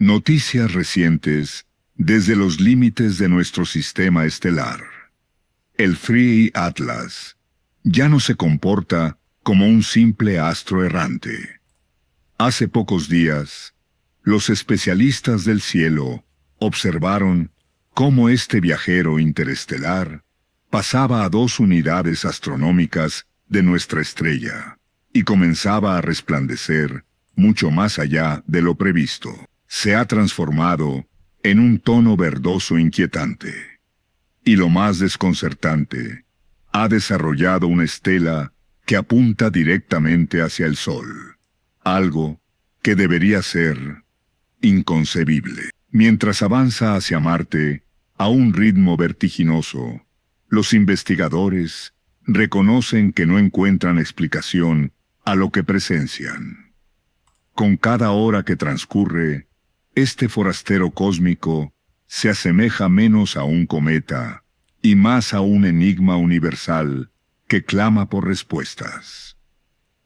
Noticias recientes desde los límites de nuestro sistema estelar. El Free Atlas ya no se comporta como un simple astro errante. Hace pocos días, los especialistas del cielo observaron cómo este viajero interestelar pasaba a 2 unidades astronómicas de nuestra estrella y comenzaba a resplandecer mucho más allá de lo previsto. Se ha transformado en un tono verdoso inquietante. Y lo más desconcertante, ha desarrollado una estela que apunta directamente hacia el Sol. Algo que debería ser inconcebible. Mientras avanza hacia Marte a un ritmo vertiginoso, los investigadores reconocen que no encuentran explicación a lo que presencian. Con cada hora que transcurre, este forastero cósmico se asemeja menos a un cometa y más a un enigma universal que clama por respuestas.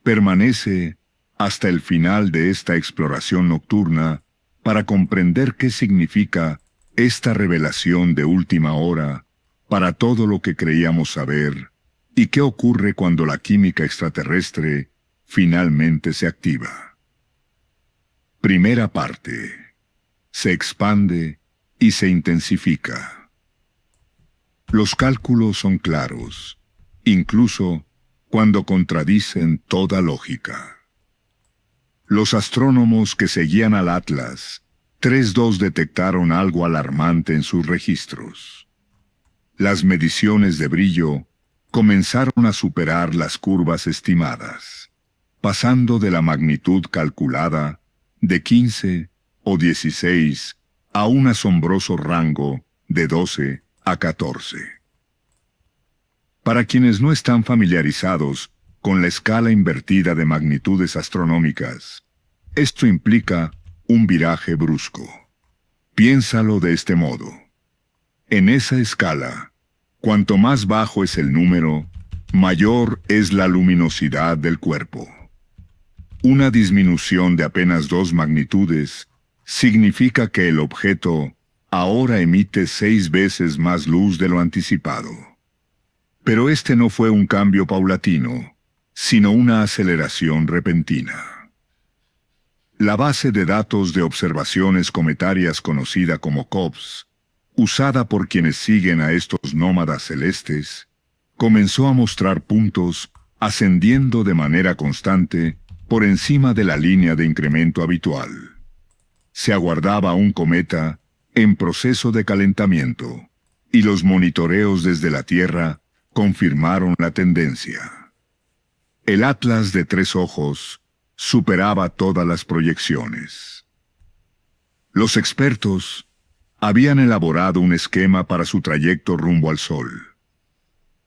Permanece hasta el final de esta exploración nocturna para comprender qué significa esta revelación de última hora para todo lo que creíamos saber y qué ocurre cuando la química extraterrestre finalmente se activa. Primera parte. Se expande y se intensifica. Los cálculos son claros, incluso cuando contradicen toda lógica. Los astrónomos que seguían al Atlas 3.2 detectaron algo alarmante en sus registros. Las mediciones de brillo comenzaron a superar las curvas estimadas, pasando de la magnitud calculada de 15 o 16 a un asombroso rango de 12 a 14. Para quienes no están familiarizados con la escala invertida de magnitudes astronómicas, esto implica un viraje brusco. Piénsalo de este modo. En esa escala, cuanto más bajo es el número, mayor es la luminosidad del cuerpo. Una disminución de apenas 2 magnitudes significa que el objeto ahora emite 6 veces más luz de lo anticipado. Pero este no fue un cambio paulatino, sino una aceleración repentina. La base de datos de observaciones cometarias conocida como COBS, usada por quienes siguen a estos nómadas celestes, comenzó a mostrar puntos ascendiendo de manera constante por encima de la línea de incremento habitual. Se aguardaba un cometa en proceso de calentamiento, y los monitoreos desde la Tierra confirmaron la tendencia. El Atlas de 3 ojos superaba todas las proyecciones. Los expertos habían elaborado un esquema para su trayecto rumbo al Sol.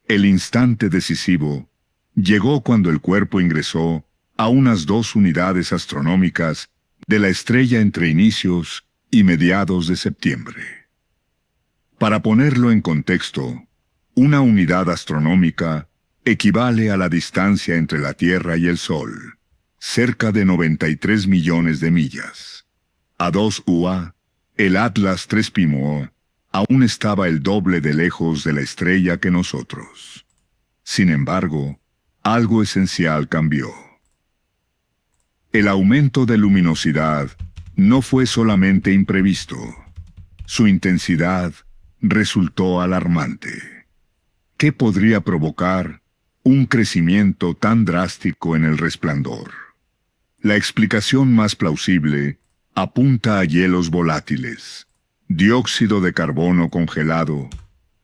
El instante decisivo llegó cuando el cuerpo ingresó a unas 2 unidades astronómicas de la estrella entre inicios y mediados de septiembre. Para ponerlo en contexto, una unidad astronómica equivale a la distancia entre la Tierra y el Sol, cerca de 93 millones de millas. A 2 UA, el Atlas 3 Pimo aún estaba el doble de lejos de la estrella que nosotros. Sin embargo, algo esencial cambió. El aumento de luminosidad no fue solamente imprevisto. Su intensidad resultó alarmante. ¿Qué podría provocar un crecimiento tan drástico en el resplandor? La explicación más plausible apunta a hielos volátiles, dióxido de carbono congelado,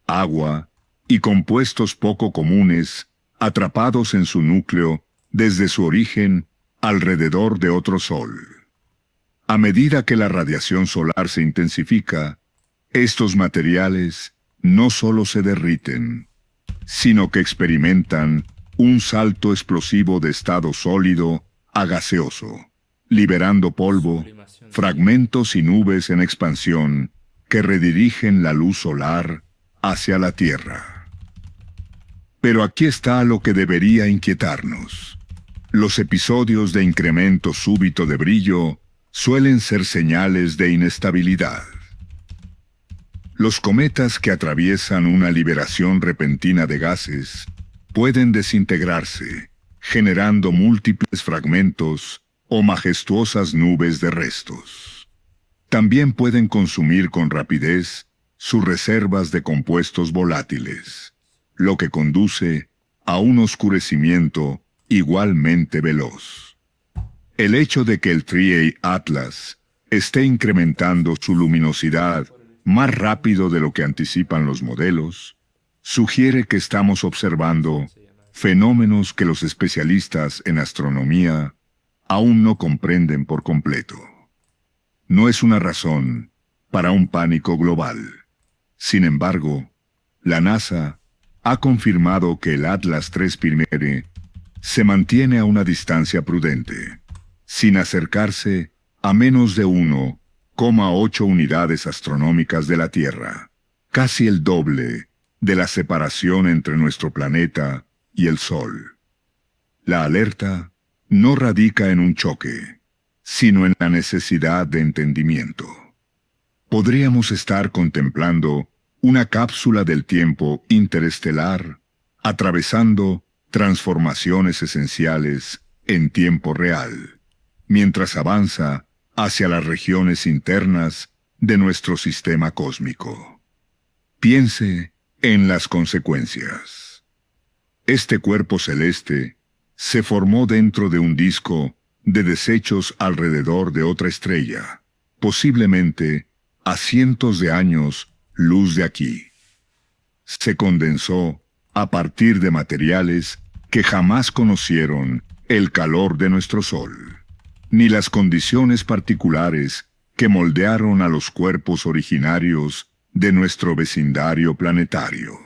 agua y compuestos poco comunes atrapados en su núcleo desde su origen alrededor de otro sol. A medida que la radiación solar se intensifica, estos materiales no solo se derriten, sino que experimentan un salto explosivo de estado sólido a gaseoso, liberando polvo, fragmentos y nubes en expansión que redirigen la luz solar hacia la Tierra. Pero aquí está lo que debería inquietarnos. Los episodios de incremento súbito de brillo suelen ser señales de inestabilidad. Los cometas que atraviesan una liberación repentina de gases pueden desintegrarse, generando múltiples fragmentos o majestuosas nubes de restos. También pueden consumir con rapidez sus reservas de compuestos volátiles, lo que conduce a un oscurecimiento igualmente veloz. El hecho de que el 3A Atlas esté incrementando su luminosidad más rápido de lo que anticipan los modelos, sugiere que estamos observando fenómenos que los especialistas en astronomía aún no comprenden por completo. No es una razón para un pánico global. Sin embargo, la NASA ha confirmado que el Atlas 3 Pyrmere se mantiene a una distancia prudente, sin acercarse a menos de 1,8 unidades astronómicas de la Tierra, casi el doble de la separación entre nuestro planeta y el Sol. La alerta no radica en un choque, sino en la necesidad de entendimiento. Podríamos estar contemplando una cápsula del tiempo interestelar, atravesando transformaciones esenciales en tiempo real, mientras avanza hacia las regiones internas de nuestro sistema cósmico. Piense en las consecuencias. Este cuerpo celeste se formó dentro de un disco de desechos alrededor de otra estrella, posiblemente a cientos de años luz de aquí. Se condensó a partir de materiales que jamás conocieron el calor de nuestro Sol, ni las condiciones particulares que moldearon a los cuerpos originarios de nuestro vecindario planetario.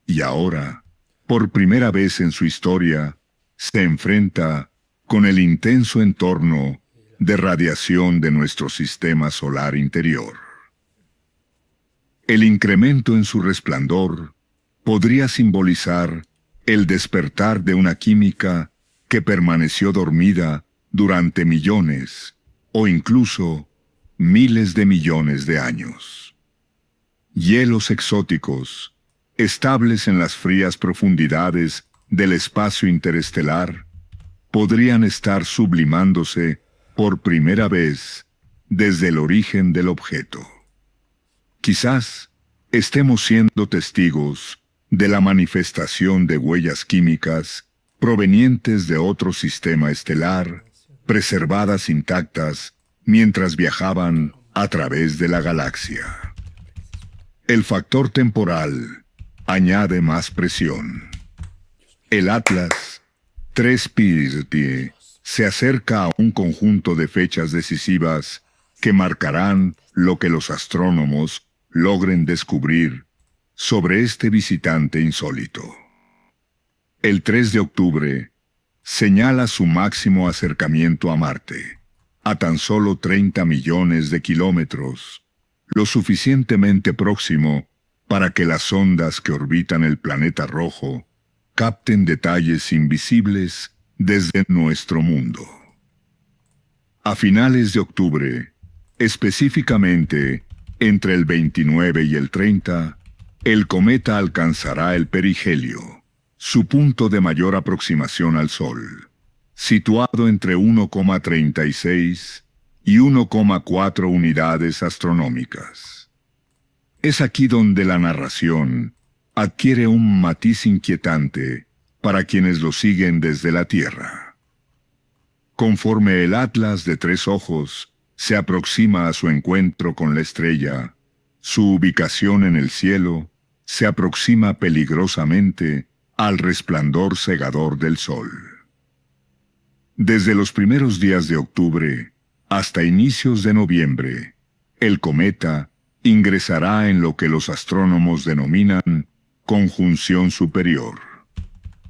Y ahora, por primera vez en su historia, se enfrenta con el intenso entorno de radiación de nuestro sistema solar interior. El incremento en su resplandor podría simbolizar el despertar de una química que permaneció dormida durante millones o incluso miles de millones de años. Hielos exóticos, estables en las frías profundidades del espacio interestelar, podrían estar sublimándose por primera vez desde el origen del objeto. Quizás estemos siendo testigos de la manifestación de huellas químicas provenientes de otro sistema estelar, preservadas intactas mientras viajaban a través de la galaxia. El factor temporal añade más presión. El Atlas 3 Pyrmere se acerca a un conjunto de fechas decisivas que marcarán lo que los astrónomos logren descubrir sobre este visitante insólito. El 3 de octubre señala su máximo acercamiento a Marte, a tan solo 30 millones de kilómetros, lo suficientemente próximo para que las ondas que orbitan el planeta rojo capten detalles invisibles desde nuestro mundo. A finales de octubre, específicamente entre el 29 y el 30, el cometa alcanzará el perihelio, su punto de mayor aproximación al Sol, situado entre 1,36 y 1,4 unidades astronómicas. Es aquí donde la narración adquiere un matiz inquietante para quienes lo siguen desde la Tierra. Conforme el Atlas de 3 ojos se aproxima a su encuentro con la estrella, su ubicación en el cielo se aproxima peligrosamente al resplandor cegador del Sol. Desde los primeros días de octubre hasta inicios de noviembre, el cometa ingresará en lo que los astrónomos denominan conjunción superior,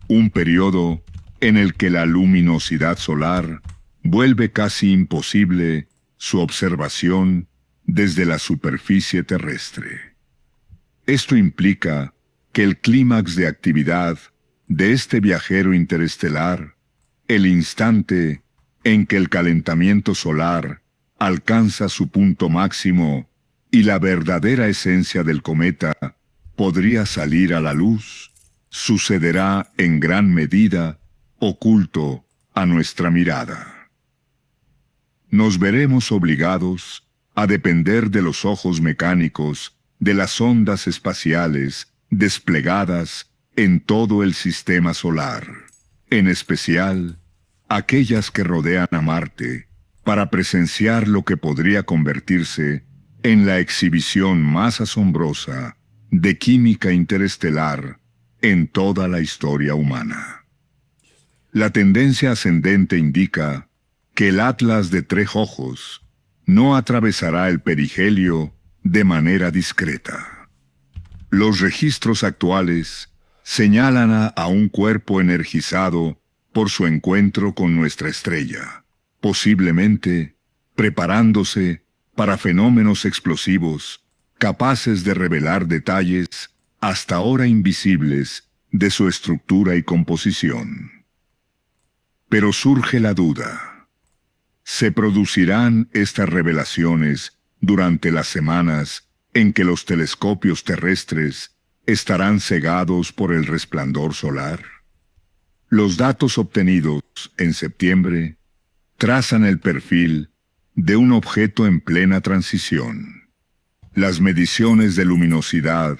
un periodo en el que la luminosidad solar vuelve casi imposible su observación desde la superficie terrestre. Esto implica que el clímax de actividad de este viajero interestelar, el instante en que el calentamiento solar alcanza su punto máximo y la verdadera esencia del cometa podría salir a la luz, sucederá en gran medida oculto a nuestra mirada. Nos veremos obligados a depender de los ojos mecánicos de las ondas espaciales desplegadas en todo el sistema solar, en especial aquellas que rodean a Marte, para presenciar lo que podría convertirse en la exhibición más asombrosa de química interestelar en toda la historia humana. La tendencia ascendente indica que el Atlas de tres ojos no atravesará el perihelio de manera discreta. Los registros actuales señalan a un cuerpo energizado por su encuentro con nuestra estrella, posiblemente preparándose para fenómenos explosivos capaces de revelar detalles hasta ahora invisibles de su estructura y composición. Pero surge la duda: ¿se producirán estas revelaciones durante las semanas en que los telescopios terrestres estarán cegados por el resplandor solar? Los datos obtenidos en septiembre trazan el perfil de un objeto en plena transición. Las mediciones de luminosidad,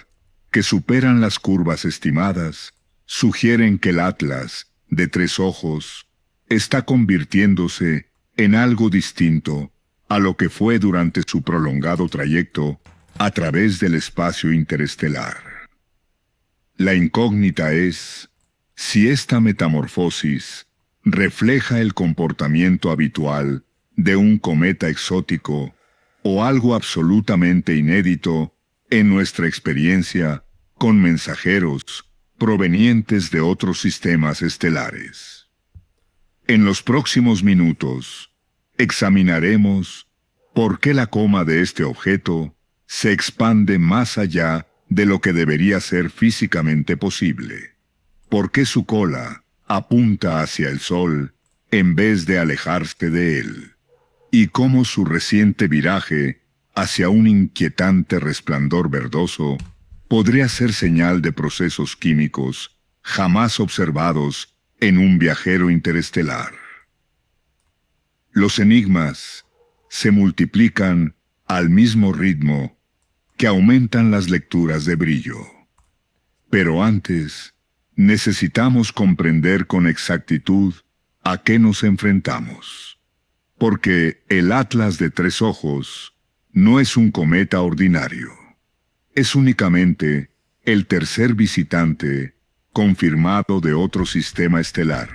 que superan las curvas estimadas, sugieren que el Atlas de tres ojos está convirtiéndose en algo distinto a lo que fue durante su prolongado trayecto a través del espacio interestelar. La incógnita es si esta metamorfosis refleja el comportamiento habitual de un cometa exótico o algo absolutamente inédito en nuestra experiencia con mensajeros provenientes de otros sistemas estelares. En los próximos minutos, examinaremos por qué la coma de este objeto se expande más allá de lo que debería ser físicamente posible, por qué su cola apunta hacia el Sol en vez de alejarse de él, y cómo su reciente viraje hacia un inquietante resplandor verdoso podría ser señal de procesos químicos jamás observados en un viajero interestelar. Los enigmas se multiplican al mismo ritmo que aumentan las lecturas de brillo. Pero antes, necesitamos comprender con exactitud a qué nos enfrentamos. Porque el Atlas de tres ojos no es un cometa ordinario. Es únicamente el tercer visitante confirmado de otro sistema estelar,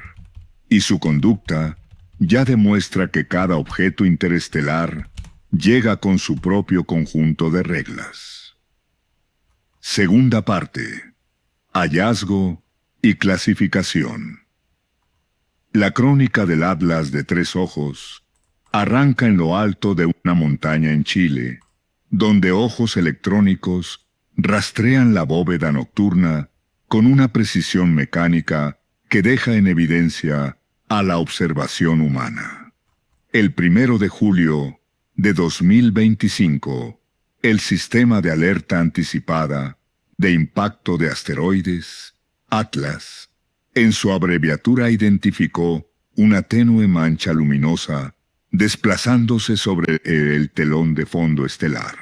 y su conducta ya demuestra que cada objeto interestelar llega con su propio conjunto de reglas. Segunda parte: hallazgo y clasificación. La crónica del Atlas de tres ojos arranca en lo alto de una montaña en Chile, donde ojos electrónicos rastrean la bóveda nocturna con una precisión mecánica que deja en evidencia a la observación humana. El 1 de julio de 2025, el sistema de alerta anticipada de impacto de asteroides, Atlas, en su abreviatura identificó una tenue mancha luminosa desplazándose sobre el telón de fondo estelar.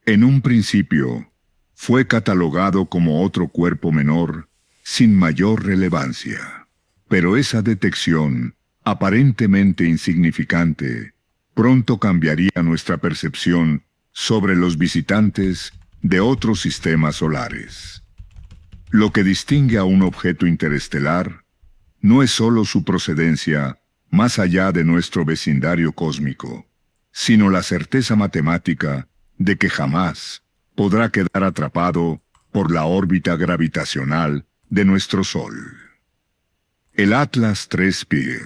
En un principio, fue catalogado como otro cuerpo menor sin mayor relevancia, pero esa detección, aparentemente insignificante, pronto cambiaría nuestra percepción sobre los visitantes de otros sistemas solares. Lo que distingue a un objeto interestelar no es solo su procedencia más allá de nuestro vecindario cósmico, sino la certeza matemática de que jamás podrá quedar atrapado por la órbita gravitacional de nuestro Sol. El Atlas 3P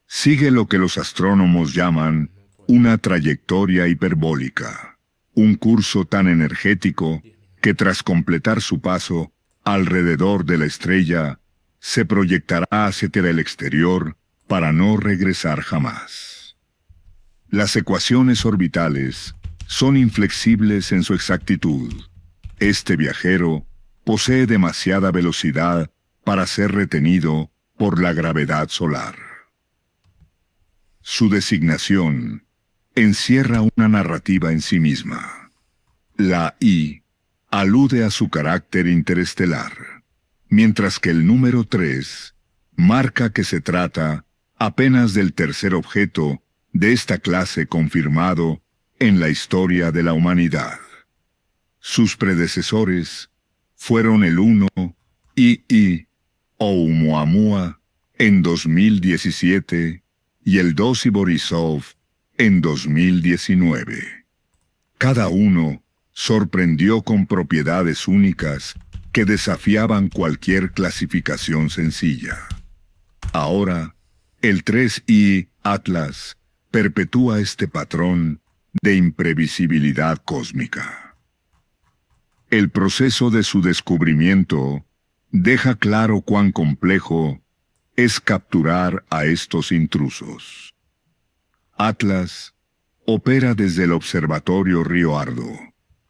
sigue lo que los astrónomos llaman una trayectoria hiperbólica, un curso tan energético que tras completar su paso alrededor de la estrella, se proyectará hacia el exterior para no regresar jamás. Las ecuaciones orbitales son inflexibles en su exactitud. Este viajero posee demasiada velocidad para ser retenido por la gravedad solar. Su designación encierra una narrativa en sí misma. La I alude a su carácter interestelar, mientras que el número 3 marca que se trata apenas del tercer objeto de esta clase confirmado en la historia de la humanidad. Sus predecesores fueron el 1 II Oumuamua en 2017 y el 2 Borisov en 2019. Cada uno sorprendió con propiedades únicas que desafiaban cualquier clasificación sencilla. Ahora, el 3I Atlas perpetúa este patrón de imprevisibilidad cósmica. El proceso de su descubrimiento deja claro cuán complejo es capturar a estos intrusos. Atlas opera desde el Observatorio Río Ardo,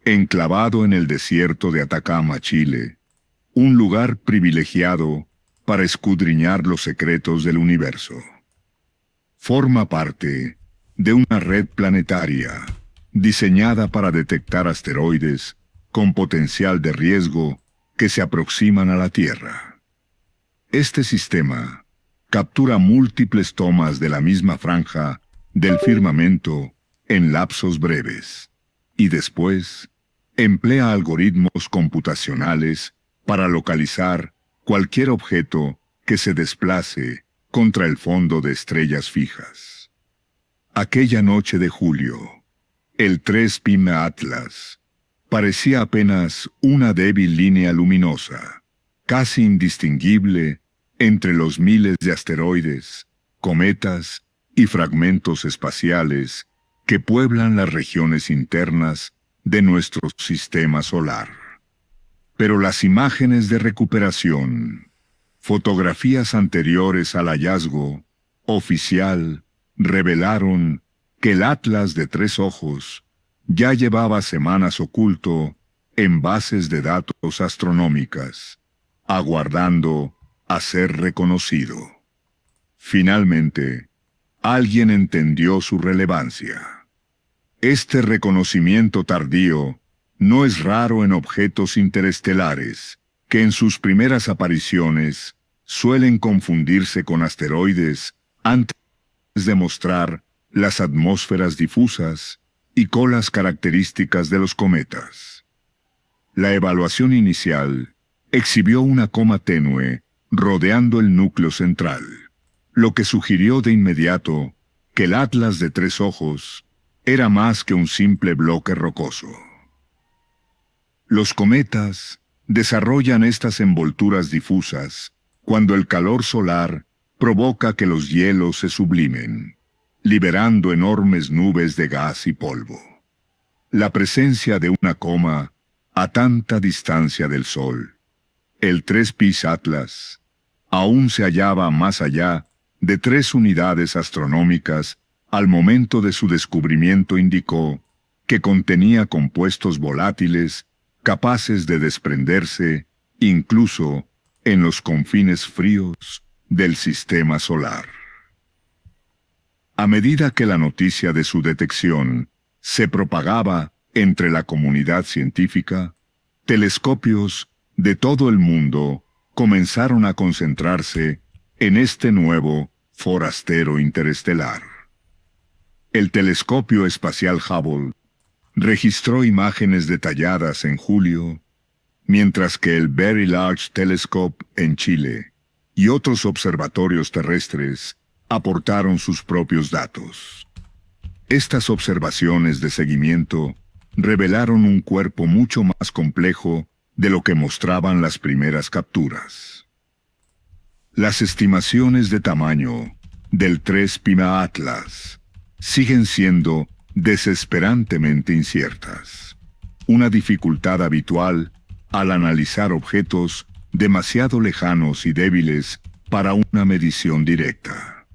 enclavado en el desierto de Atacama, Chile, un lugar privilegiado para escudriñar los secretos del universo. Forma parte de una red planetaria diseñada para detectar asteroides con potencial de riesgo que se aproximan a la Tierra. Este sistema captura múltiples tomas de la misma franja del firmamento en lapsos breves y después emplea algoritmos computacionales para localizar cualquier objeto que se desplace contra el fondo de estrellas fijas. Aquella noche de julio, el 3 Pima Atlas parecía apenas una débil línea luminosa, casi indistinguible entre los miles de asteroides, cometas y fragmentos espaciales que pueblan las regiones internas de nuestro sistema solar. Pero las imágenes de recuperación, fotografías anteriores al hallazgo oficial, revelaron que el Atlas de 3 ojos ya llevaba semanas oculto en bases de datos astronómicas, aguardando a ser reconocido. Finalmente, alguien entendió su relevancia. Este reconocimiento tardío no es raro en objetos interestelares, que en sus primeras apariciones suelen confundirse con asteroides antes de mostrar las atmósferas difusas y colas características de los cometas. La evaluación inicial exhibió una coma tenue rodeando el núcleo central, lo que sugirió de inmediato que el Atlas de 3 ojos era más que un simple bloque rocoso. Los cometas desarrollan estas envolturas difusas cuando el calor solar provoca que los hielos se sublimen, liberando enormes nubes de gas y polvo. La presencia de una coma a tanta distancia del Sol, el 3 Pis Atlas, aún se hallaba más allá de 3 unidades astronómicas al momento de su descubrimiento, indicó que contenía compuestos volátiles capaces de desprenderse incluso en los confines fríos del sistema solar. A medida que la noticia de su detección se propagaba entre la comunidad científica, telescopios de todo el mundo comenzaron a concentrarse en este nuevo forastero interestelar. El telescopio espacial Hubble registró imágenes detalladas en julio, mientras que el Very Large Telescope en Chile y otros observatorios terrestres aportaron sus propios datos. Estas observaciones de seguimiento revelaron un cuerpo mucho más complejo de lo que mostraban las primeras capturas. Las estimaciones de tamaño del 3 Pima Atlas siguen siendo desesperantemente inciertas, una dificultad habitual al analizar objetos demasiado lejanos y débiles para una medición directa.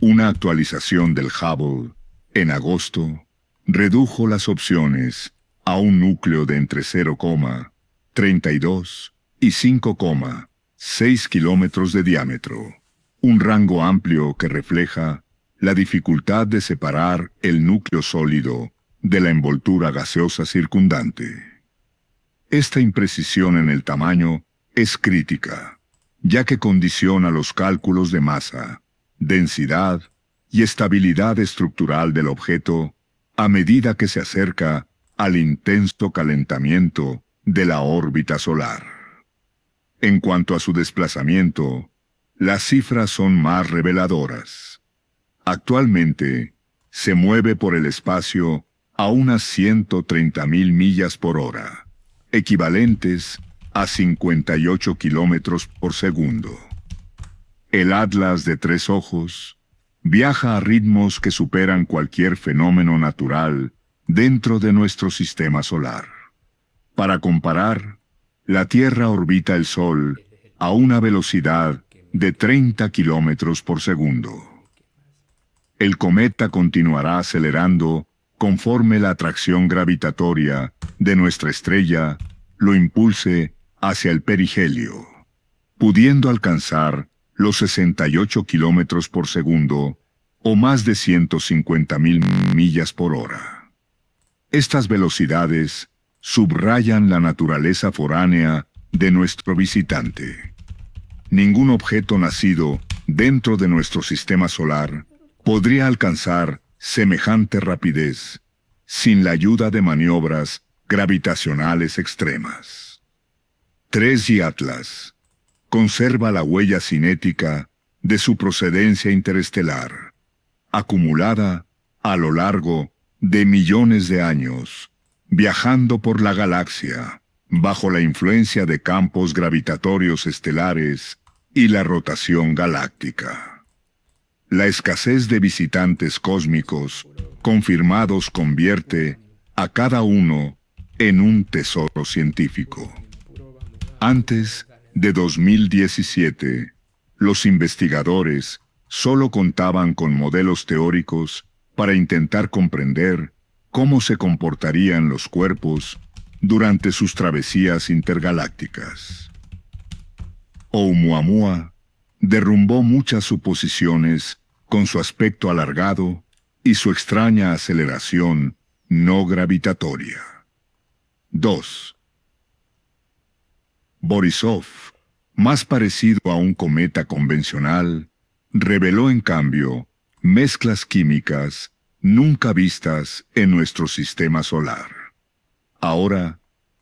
Una actualización del Hubble En agosto, redujo las opciones a un núcleo de entre 0,32 y 5,6 kilómetros de diámetro, un rango amplio que refleja la dificultad de separar el núcleo sólido de la envoltura gaseosa circundante. Esta imprecisión en el tamaño es crítica, ya que condiciona los cálculos de masa, densidad y estabilidad estructural del objeto a medida que se acerca al intenso calentamiento de la órbita solar. En cuanto a su desplazamiento, las cifras son más reveladoras. Actualmente, se mueve por el espacio a unas 130.000 millas por hora, equivalentes a 58 kilómetros por segundo. El Atlas de 3 ojos viaja a ritmos que superan cualquier fenómeno natural dentro de nuestro sistema solar. Para comparar, la Tierra orbita el Sol a una velocidad de 30 kilómetros por segundo. El cometa continuará acelerando conforme la atracción gravitatoria de nuestra estrella lo impulse hacia el perihelio, pudiendo alcanzar los 68 kilómetros por segundo o más de 150.000 millas por hora. Estas velocidades subrayan la naturaleza foránea de nuestro visitante. Ningún objeto nacido dentro de nuestro sistema solar podría alcanzar semejante rapidez sin la ayuda de maniobras gravitacionales extremas. 3G Atlas conserva la huella cinética de su procedencia interestelar, acumulada a lo largo de millones de años, viajando por la galaxia bajo la influencia de campos gravitatorios estelares y la rotación galáctica. La escasez de visitantes cósmicos confirmados convierte a cada uno en un tesoro científico. Antes de 2017, los investigadores solo contaban con modelos teóricos para intentar comprender cómo se comportarían los cuerpos durante sus travesías intergalácticas. Oumuamua derrumbó muchas suposiciones con su aspecto alargado y su extraña aceleración no gravitatoria. 2. Borisov, más parecido a un cometa convencional, reveló en cambio mezclas químicas nunca vistas en nuestro sistema solar. Ahora,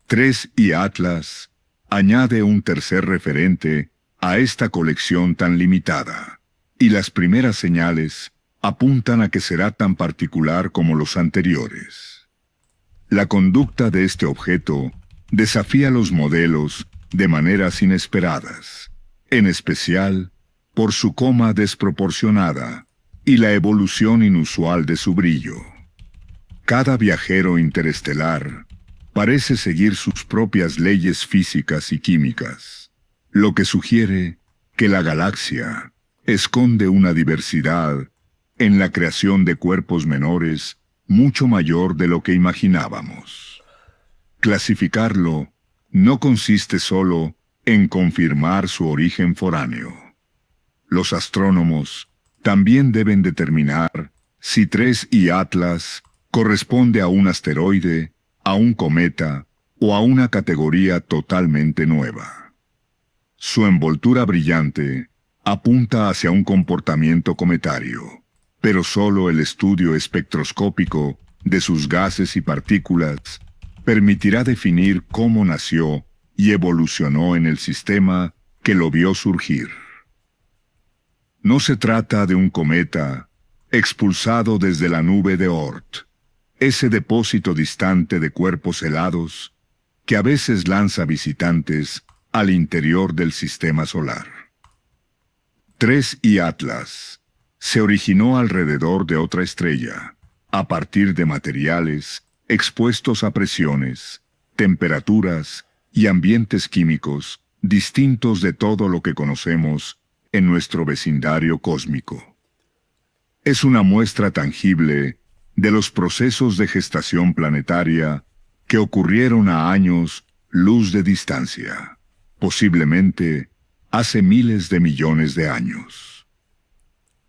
3I Atlas añade un tercer referente a esta colección tan limitada, y las primeras señales apuntan a que será tan particular como los anteriores. La conducta de este objeto desafía los modelos de maneras inesperadas, en especial por su coma desproporcionada y la evolución inusual de su brillo. Cada viajero interestelar parece seguir sus propias leyes físicas y químicas, lo que sugiere que la galaxia esconde una diversidad en la creación de cuerpos menores mucho mayor de lo que imaginábamos. Clasificarlo no consiste solo en confirmar su origen foráneo. Los astrónomos también deben determinar si 3I Atlas corresponde a un asteroide, a un cometa o a una categoría totalmente nueva. Su envoltura brillante apunta hacia un comportamiento cometario, pero solo el estudio espectroscópico de sus gases y partículas permitirá definir cómo nació y evolucionó en el sistema que lo vio surgir. No se trata de un cometa expulsado desde la nube de Oort, ese depósito distante de cuerpos helados que a veces lanza visitantes al interior del sistema solar. 3I Atlas se originó alrededor de otra estrella, a partir de materiales expuestos a presiones, temperaturas y ambientes químicos distintos de todo lo que conocemos en nuestro vecindario cósmico. Es una muestra tangible de los procesos de gestación planetaria que ocurrieron a años luz de distancia, posiblemente hace miles de millones de años.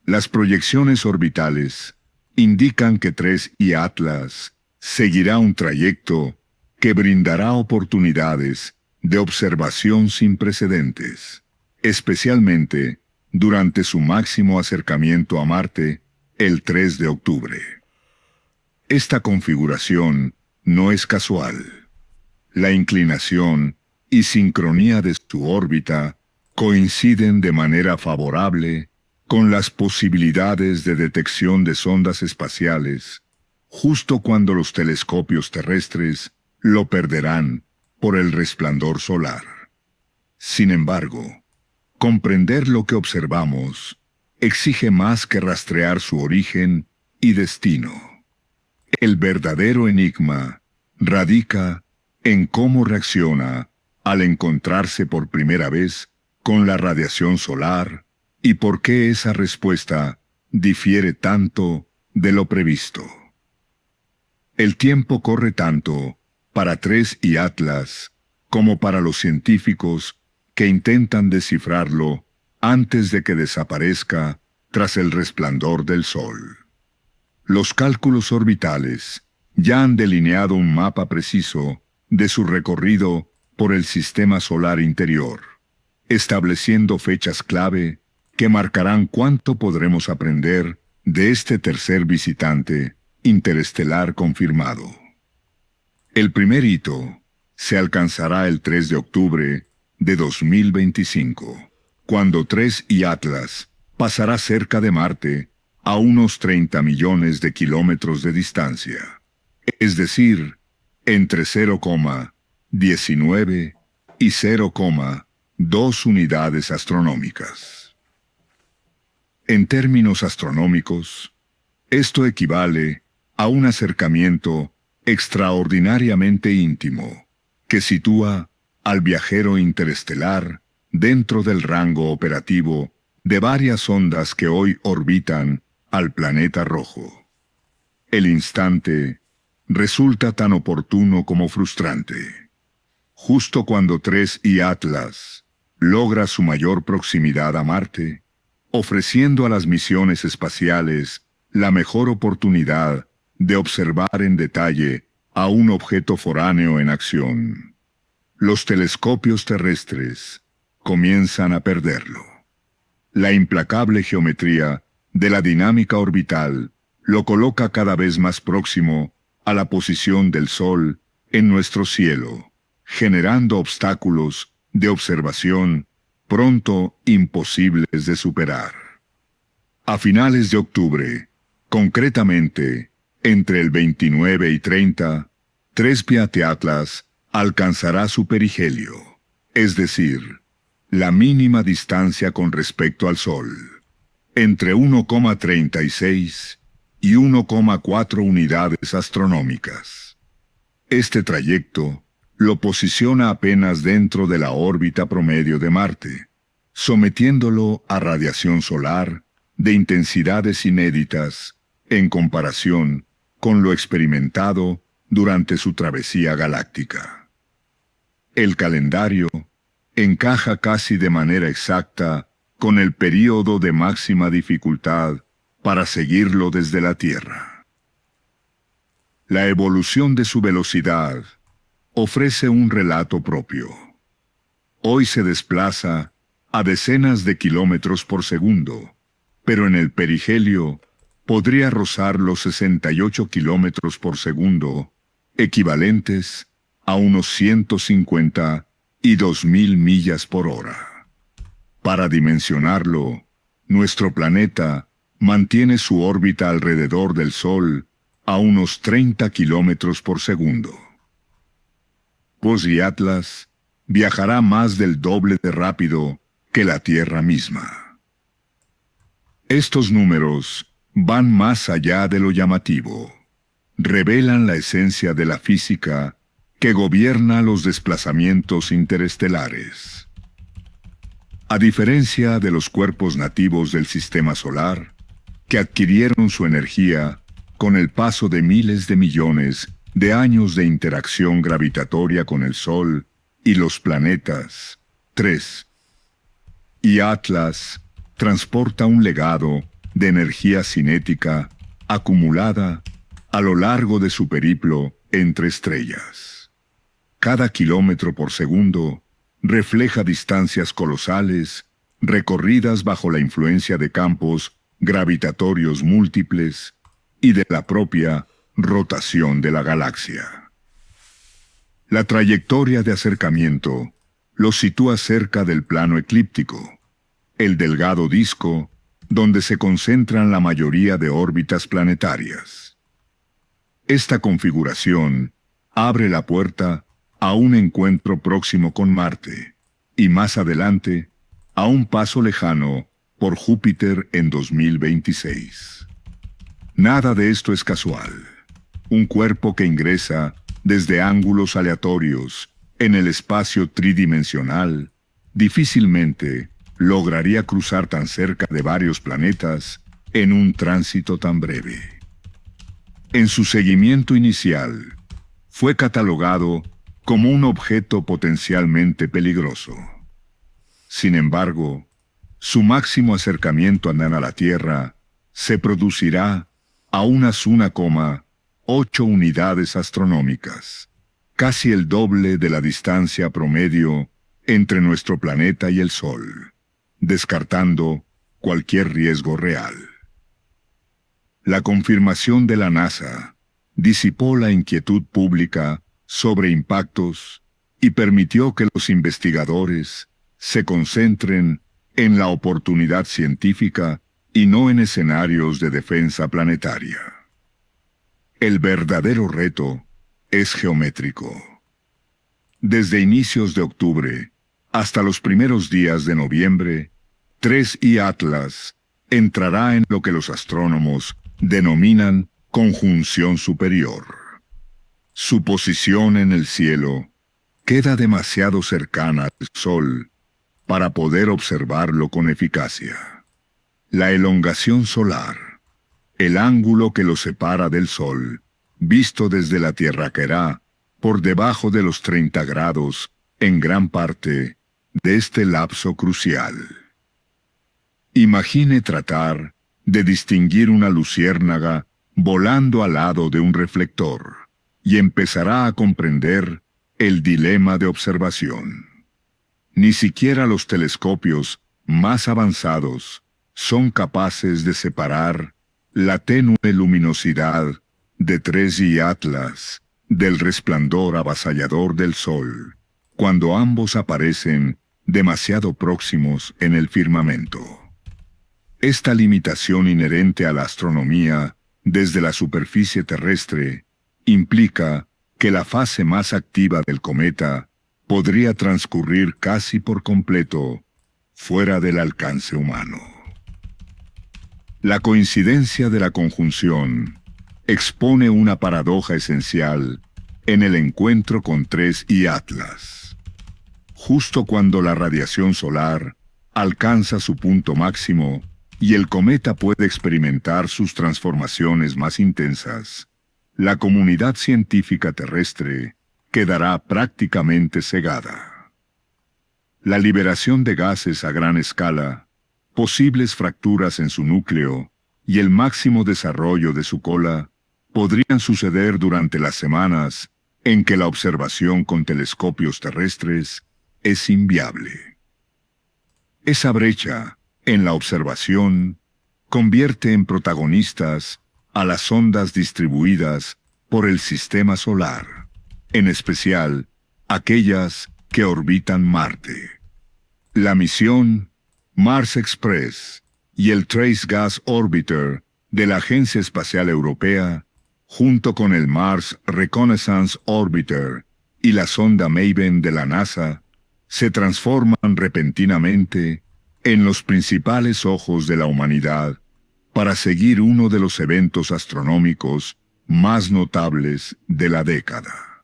Las proyecciones orbitales indican que 3I Atlas seguirá un trayecto que brindará oportunidades de observación sin precedentes, especialmente durante su máximo acercamiento a Marte el 3 de octubre. Esta configuración no es casual. La inclinación y sincronía de su órbita coinciden de manera favorable con las posibilidades de detección de sondas espaciales, justo cuando los telescopios terrestres lo perderán por el resplandor solar. Sin embargo, comprender lo que observamos exige más que rastrear su origen y destino. El verdadero enigma radica en cómo reacciona al encontrarse por primera vez con la radiación solar y por qué esa respuesta difiere tanto de lo previsto. El tiempo corre tanto para 3I Atlas como para los científicos que intentan descifrarlo antes de que desaparezca tras el resplandor del Sol. Los cálculos orbitales ya han delineado un mapa preciso de su recorrido por el sistema solar interior, estableciendo fechas clave que marcarán cuánto podremos aprender de este tercer visitante interestelar confirmado. El primer hito se alcanzará el 3 de octubre de 2025, cuando 3I Atlas pasará cerca de Marte a unos 30 millones de kilómetros de distancia, es decir, entre 0,19 y 0,2 unidades astronómicas. En términos astronómicos, esto equivale a un acercamiento extraordinariamente íntimo que sitúa al viajero interestelar dentro del rango operativo de varias ondas que hoy orbitan al planeta rojo. El instante resulta tan oportuno como frustrante. Justo cuando 3I Atlas logra su mayor proximidad a Marte, ofreciendo a las misiones espaciales la mejor oportunidad de observar en detalle a un objeto foráneo en acción. Los telescopios terrestres comienzan a perderlo. La implacable geometría de la dinámica orbital lo coloca cada vez más próximo a la posición del Sol en nuestro cielo, generando obstáculos de observación pronto imposibles de superar. A finales de octubre, concretamente entre el 29 y 30, 3I Atlas alcanzará su perihelio, es decir, la mínima distancia con respecto al Sol, entre 1,36 y 1,4 unidades astronómicas. Este trayecto lo posiciona apenas dentro de la órbita promedio de Marte, sometiéndolo a radiación solar de intensidades inéditas en comparación con lo experimentado durante su travesía galáctica. El calendario encaja casi de manera exacta con el período de máxima dificultad para seguirlo desde la Tierra. La evolución de su velocidad ofrece un relato propio. Hoy se desplaza a decenas de kilómetros por segundo, pero en el perihelio podría rozar los 68 kilómetros por segundo, equivalentes a unos 152.000 millas por hora. Para dimensionarlo, nuestro planeta mantiene su órbita alrededor del Sol a unos 30 kilómetros por segundo. 3I Atlas viajará más del doble de rápido que la Tierra misma. Estos números van más allá de lo llamativo. Revelan la esencia de la física que gobierna los desplazamientos interestelares. A diferencia de los cuerpos nativos del sistema solar, que adquirieron su energía con el paso de miles de millones de años de interacción gravitatoria con el Sol y los planetas. 3. Y Atlas transporta un legado de energía cinética acumulada a lo largo de su periplo entre estrellas. Cada kilómetro por segundo refleja distancias colosales recorridas bajo la influencia de campos gravitatorios múltiples y de la propia rotación de la galaxia. La trayectoria de acercamiento lo sitúa cerca del plano eclíptico, el delgado disco donde se concentran la mayoría de órbitas planetarias. Esta configuración abre la puerta a un encuentro próximo con Marte y más adelante a un paso lejano por Júpiter en 2026. Nada de esto es casual. Un cuerpo que ingresa desde ángulos aleatorios en el espacio tridimensional difícilmente lograría cruzar tan cerca de varios planetas en un tránsito tan breve. En su seguimiento inicial, fue catalogado como un objeto potencialmente peligroso. Sin embargo, su máximo acercamiento a la Tierra se producirá a unas 1,8 unidades astronómicas, casi el doble de la distancia promedio entre nuestro planeta y el Sol, descartando cualquier riesgo real. La confirmación de la NASA disipó la inquietud pública sobre impactos y permitió que los investigadores se concentren en la oportunidad científica y no en escenarios de defensa planetaria. El verdadero reto es geométrico. Desde inicios de octubre hasta los primeros días de noviembre, 3I Atlas entrará en lo que los astrónomos denominan conjunción superior. Su posición en el cielo queda demasiado cercana al Sol para poder observarlo con eficacia. La elongación solar, el ángulo que lo separa del Sol, visto desde la Tierra, caerá por debajo de los 30 grados en gran parte de este lapso crucial. Imagine tratar de distinguir una luciérnaga volando al lado de un reflector y empezará a comprender el dilema de observación. Ni siquiera los telescopios más avanzados son capaces de separar la tenue luminosidad de 3I Atlas del resplandor avasallador del Sol, cuando ambos aparecen demasiado próximos en el firmamento. Esta limitación inherente a la astronomía desde la superficie terrestre implica que la fase más activa del cometa podría transcurrir casi por completo fuera del alcance humano. La coincidencia de la conjunción expone una paradoja esencial en el encuentro con 3I Atlas. Justo cuando la radiación solar alcanza su punto máximo y el cometa puede experimentar sus transformaciones más intensas, la comunidad científica terrestre quedará prácticamente cegada. La liberación de gases a gran escala, posibles fracturas en su núcleo y el máximo desarrollo de su cola podrían suceder durante las semanas en que la observación con telescopios terrestres es inviable. Esa brecha en la observación convierte en protagonistas a las sondas distribuidas por el sistema solar, en especial aquellas que orbitan Marte. La misión Mars Express y el Trace Gas Orbiter de la Agencia Espacial Europea, junto con el Mars Reconnaissance Orbiter y la sonda Maven de la NASA, se transforman repentinamente en los principales ojos de la humanidad para seguir uno de los eventos astronómicos más notables de la década.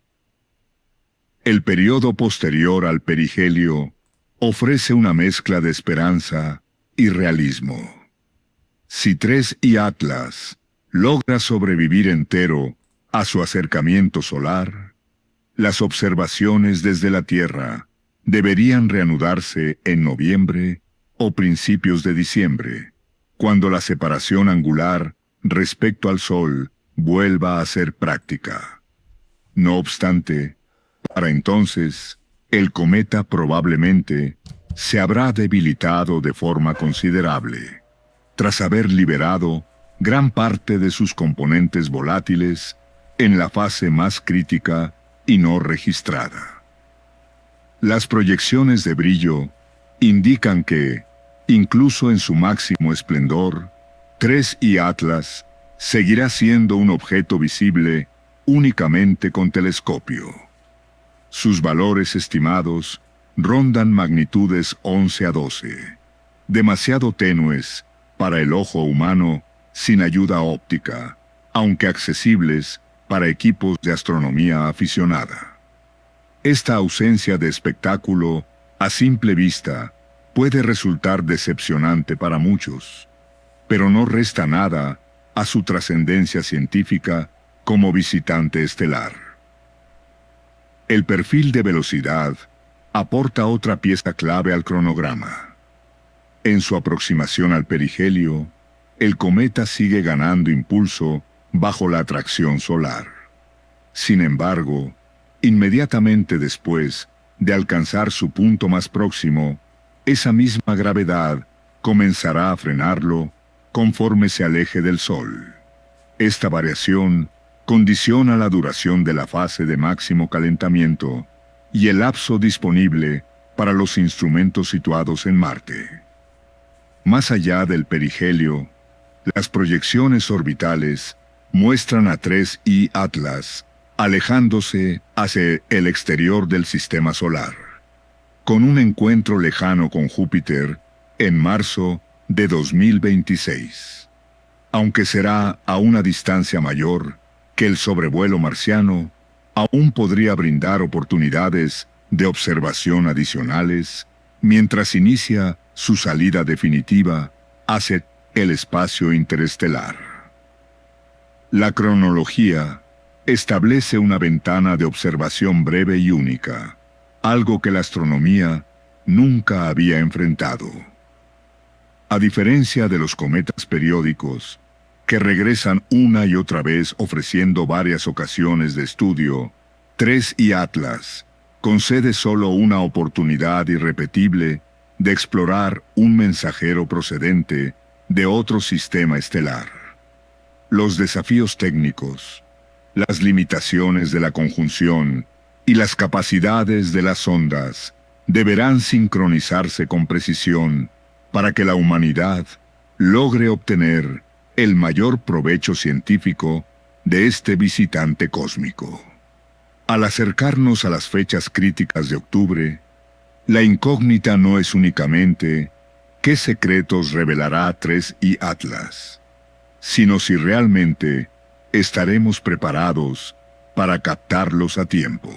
El periodo posterior al perihelio ofrece una mezcla de esperanza y realismo. Si 3I Atlas logra sobrevivir entero a su acercamiento solar, las observaciones desde la Tierra deberían reanudarse en noviembre o principios de diciembre, cuando la separación angular respecto al Sol vuelva a ser práctica. No obstante, para entonces, el cometa probablemente se habrá debilitado de forma considerable, tras haber liberado gran parte de sus componentes volátiles en la fase más crítica y no registrada. Las proyecciones de brillo indican que, incluso en su máximo esplendor, 3I Atlas seguirá siendo un objeto visible únicamente con telescopio. Sus valores estimados rondan magnitudes 11 a 12, demasiado tenues para el ojo humano sin ayuda óptica, aunque accesibles para equipos de astronomía aficionada. Esta ausencia de espectáculo, a simple vista, puede resultar decepcionante para muchos, pero no resta nada a su trascendencia científica como visitante estelar. El perfil de velocidad aporta otra pieza clave al cronograma. En su aproximación al perihelio, el cometa sigue ganando impulso bajo la atracción solar. Sin embargo, inmediatamente después de alcanzar su punto más próximo, esa misma gravedad comenzará a frenarlo conforme se aleje del Sol. Esta variación condiciona la duración de la fase de máximo calentamiento y el lapso disponible para los instrumentos situados en Marte. Más allá del perihelio, las proyecciones orbitales muestran a 3I Atlas alejándose hacia el exterior del sistema solar, con un encuentro lejano con Júpiter en marzo de 2026. Aunque será a una distancia mayor que el sobrevuelo marciano, aún podría brindar oportunidades de observación adicionales mientras inicia su salida definitiva hacia el espacio interestelar. La cronología establece una ventana de observación breve y única, algo que la astronomía nunca había enfrentado. A diferencia de los cometas periódicos, que regresan una y otra vez ofreciendo varias ocasiones de estudio, 3I Atlas concede solo una oportunidad irrepetible de explorar un mensajero procedente de otro sistema estelar. Los desafíos técnicos, las limitaciones de la conjunción y las capacidades de las sondas deberán sincronizarse con precisión para que la humanidad logre obtener el mayor provecho científico de este visitante cósmico. Al acercarnos a las fechas críticas de octubre, la incógnita no es únicamente qué secretos revelará 3I Atlas, sino si realmente estaremos preparados para captarlos a tiempo.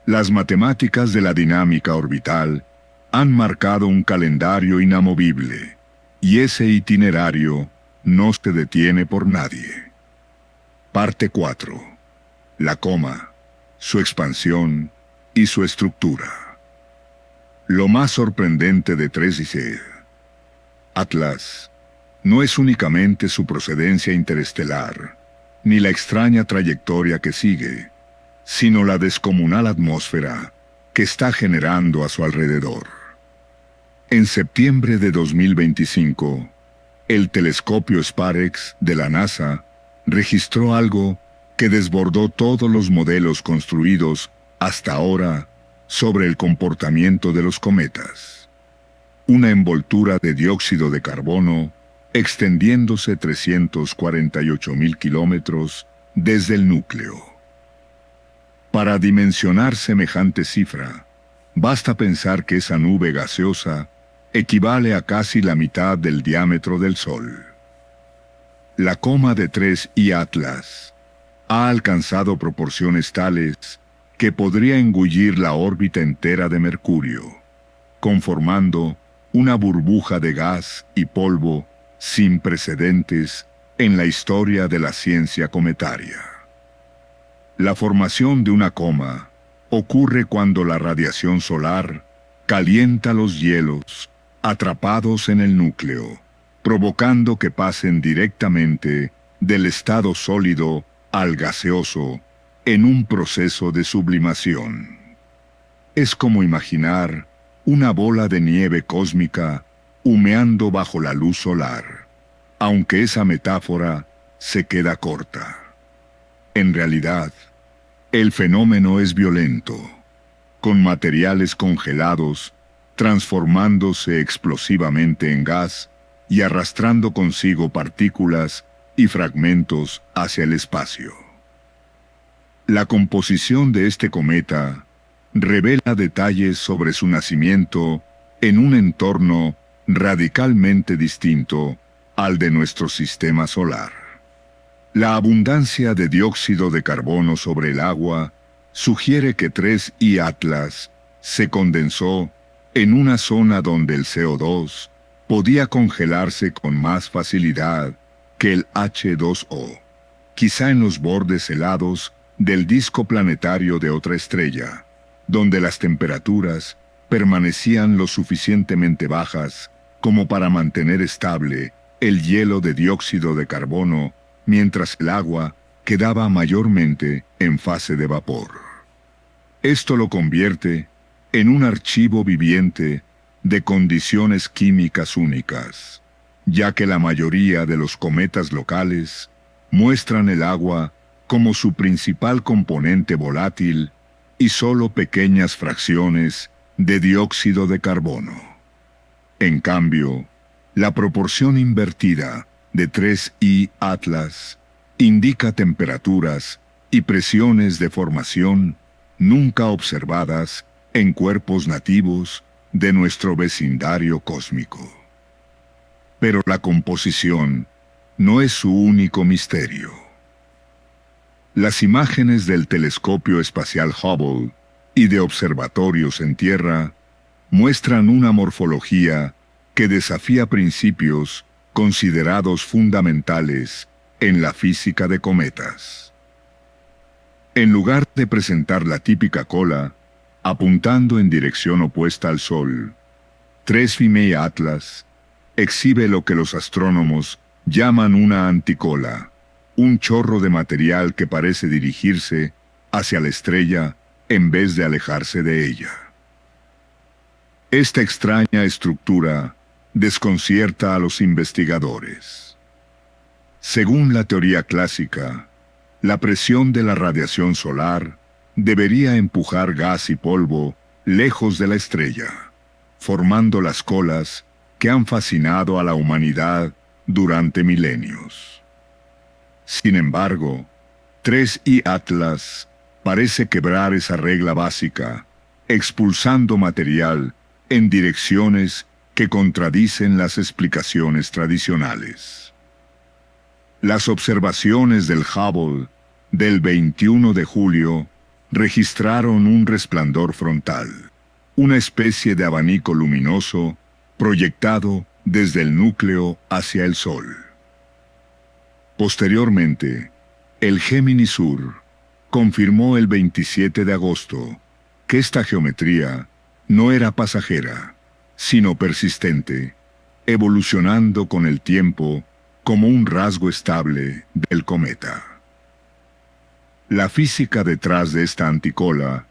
Las matemáticas de la dinámica orbital han marcado un calendario inamovible, y ese itinerario no se detiene por nadie. Parte 4. La coma, su expansión y su estructura. Lo más sorprendente de 3I Atlas no es únicamente su procedencia interestelar, ni la extraña trayectoria que sigue, sino la descomunal atmósfera que está generando a su alrededor. En septiembre de 2025, el telescopio SPAREX de la NASA registró algo que desbordó todos los modelos construidos hasta ahora sobre el comportamiento de los cometas. Una envoltura de dióxido de carbono extendiéndose 348.000 kilómetros desde el núcleo. Para dimensionar semejante cifra, basta pensar que esa nube gaseosa equivale a casi la mitad del diámetro del Sol. La coma de 3I Atlas ha alcanzado proporciones tales que podría engullir la órbita entera de Mercurio, conformando una burbuja de gas y polvo sin precedentes en la historia de la ciencia cometaria. La formación de una coma ocurre cuando la radiación solar calienta los hielos atrapados en el núcleo, provocando que pasen directamente del estado sólido al gaseoso en un proceso de sublimación. Es como imaginar una bola de nieve cósmica humeando bajo la luz solar, aunque esa metáfora se queda corta. En realidad, el fenómeno es violento, con materiales congelados transformándose explosivamente en gas y arrastrando consigo partículas y fragmentos hacia el espacio. La composición de este cometa revela detalles sobre su nacimiento en un entorno radicalmente distinto al de nuestro sistema solar. La abundancia de dióxido de carbono sobre el agua sugiere que 3I Atlas se condensó en una zona donde el CO2 podía congelarse con más facilidad que el H2O, quizá en los bordes helados del disco planetario de otra estrella, donde las temperaturas permanecían lo suficientemente bajas como para mantener estable el hielo de dióxido de carbono, mientras el agua quedaba mayormente en fase de vapor. Esto lo convierte en un archivo viviente de condiciones químicas únicas, ya que la mayoría de los cometas locales muestran el agua como su principal componente volátil y solo pequeñas fracciones de dióxido de carbono. En cambio, la proporción invertida de 3I Atlas indica temperaturas y presiones de formación nunca observadas en cuerpos nativos de nuestro vecindario cósmico. Pero la composición no es su único misterio. Las imágenes del telescopio espacial Hubble y de observatorios en Tierra muestran una morfología que desafía principios considerados fundamentales en la física de cometas. En lugar de presentar la típica cola, apuntando en dirección opuesta al Sol, 3I Atlas exhibe lo que los astrónomos llaman una anticola, un chorro de material que parece dirigirse hacia la estrella en vez de alejarse de ella. Esta extraña estructura desconcierta a los investigadores. Según la teoría clásica, la presión de la radiación solar debería empujar gas y polvo lejos de la estrella, formando las colas que han fascinado a la humanidad durante milenios. Sin embargo, 3I Atlas parece quebrar esa regla básica, expulsando material en direcciones que contradicen las explicaciones tradicionales. Las observaciones del Hubble del 21 de julio registraron un resplandor frontal, una especie de abanico luminoso proyectado desde el núcleo hacia el Sol. Posteriormente, el Gemini Sur confirmó el 27 de agosto que esta geometría no era pasajera, sino persistente, evolucionando con el tiempo como un rasgo estable del cometa. La física detrás de esta anticola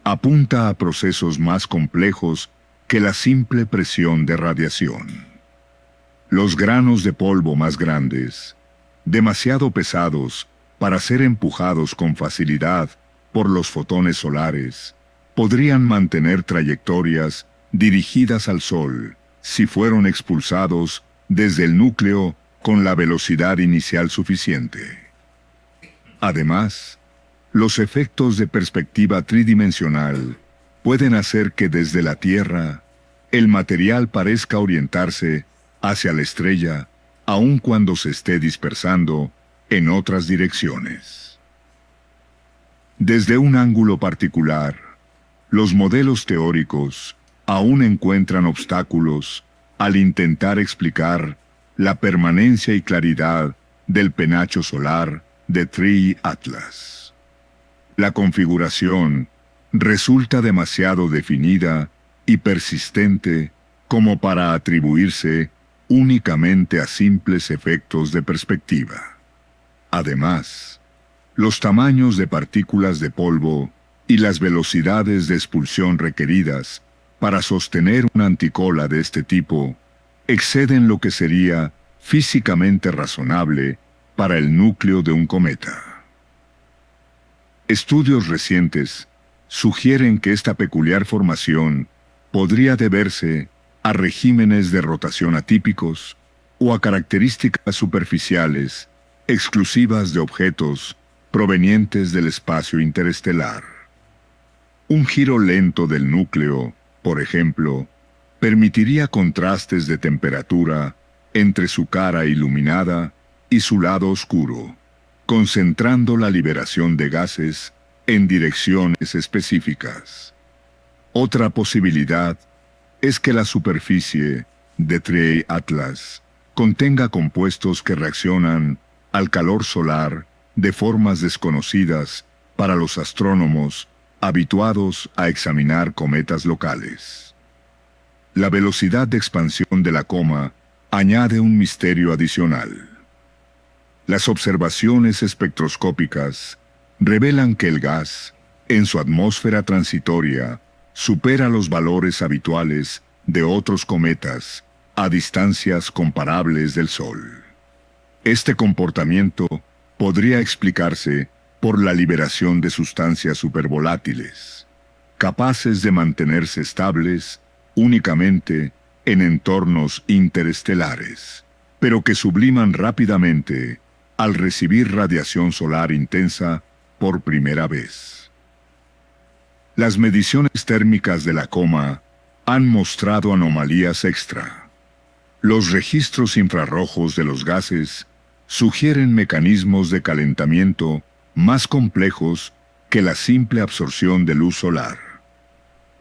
apunta a procesos más complejos que la simple presión de radiación. Los granos de polvo más grandes, demasiado pesados para ser empujados con facilidad por los fotones solares, podrían mantener trayectorias dirigidas al Sol si fueron expulsados desde el núcleo con la velocidad inicial suficiente. Además, los efectos de perspectiva tridimensional pueden hacer que desde la Tierra el material parezca orientarse hacia la estrella aun cuando se esté dispersando en otras direcciones. Desde un ángulo particular, los modelos teóricos aún encuentran obstáculos al intentar explicar la permanencia y claridad del penacho solar de Tree Atlas. La configuración resulta demasiado definida y persistente como para atribuirse únicamente a simples efectos de perspectiva. Además, los tamaños de partículas de polvo y las velocidades de expulsión requeridas para sostener una anticola de este tipo exceden lo que sería físicamente razonable para el núcleo de un cometa. Estudios recientes sugieren que esta peculiar formación podría deberse a regímenes de rotación atípicos o a características superficiales exclusivas de objetos provenientes del espacio interestelar. Un giro lento del núcleo, por ejemplo, permitiría contrastes de temperatura entre su cara iluminada y su lado oscuro, concentrando la liberación de gases en direcciones específicas. Otra posibilidad es que la superficie de Tree Atlas contenga compuestos que reaccionan al calor solar de formas desconocidas para los astrónomos habituados a examinar cometas locales. La velocidad de expansión de la coma añade un misterio adicional. Las observaciones espectroscópicas revelan que el gas, en su atmósfera transitoria, supera los valores habituales de otros cometas a distancias comparables del Sol. Este comportamiento podría explicarse por la liberación de sustancias supervolátiles, capaces de mantenerse estables únicamente en entornos interestelares, pero que subliman rápidamente al recibir radiación solar intensa por primera vez. Las mediciones térmicas de la coma han mostrado anomalías extra. Los registros infrarrojos de los gases sugieren mecanismos de calentamiento más complejos que la simple absorción de luz solar.